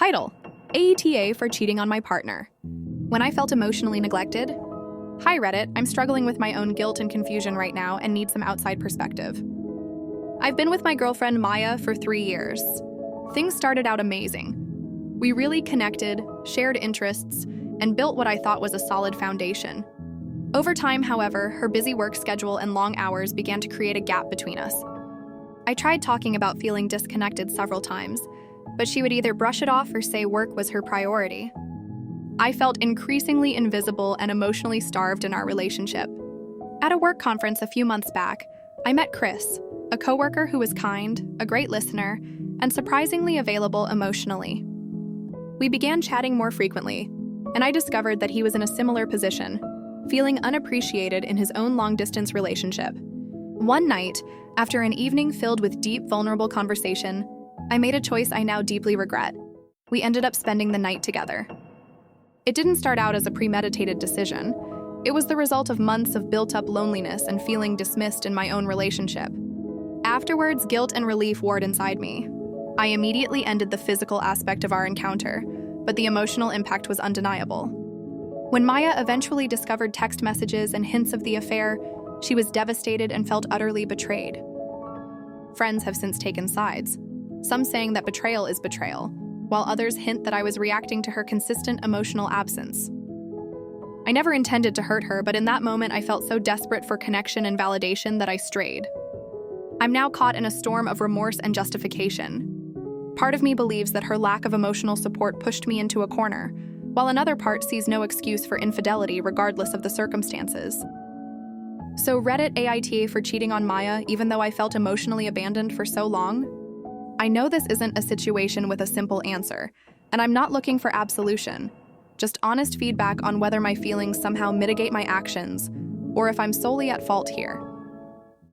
Title: AITA for cheating on my partner. When I felt emotionally neglected. Hi Reddit, I'm struggling with my own guilt and confusion right now and need some outside perspective. I've been with my girlfriend Maya for 3 years. Things started out amazing. We really connected, shared interests, and built what I thought was a solid foundation. Over time, however, her busy work schedule and long hours began to create a gap between us. I tried talking about feeling disconnected several times, but she would either brush it off or say work was her priority. I felt increasingly invisible and emotionally starved in our relationship. At a work conference a few months back, I met Chris, a coworker who was kind, a great listener, and surprisingly available emotionally. We began chatting more frequently, and I discovered that he was in a similar position, feeling unappreciated in his own long-distance relationship. One night, after an evening filled with deep, vulnerable conversation, I made a choice I now deeply regret. We ended up spending the night together. It didn't start out as a premeditated decision. It was the result of months of built-up loneliness and feeling dismissed in my own relationship. Afterwards, guilt and relief warred inside me. I immediately ended the physical aspect of our encounter, but the emotional impact was undeniable. When Maya eventually discovered text messages and hints of the affair, she was devastated and felt utterly betrayed. Friends have since taken sides, some saying that betrayal is betrayal, while others hint that I was reacting to her consistent emotional absence. I never intended to hurt her, but in that moment I felt so desperate for connection and validation that I strayed. I'm now caught in a storm of remorse and justification. Part of me believes that her lack of emotional support pushed me into a corner, while another part sees no excuse for infidelity regardless of the circumstances. So Reddit AITA for cheating on Maya even though I felt emotionally abandoned for so long? I know this isn't a situation with a simple answer, and I'm not looking for absolution, just honest feedback on whether my feelings somehow mitigate my actions, or if I'm solely at fault here.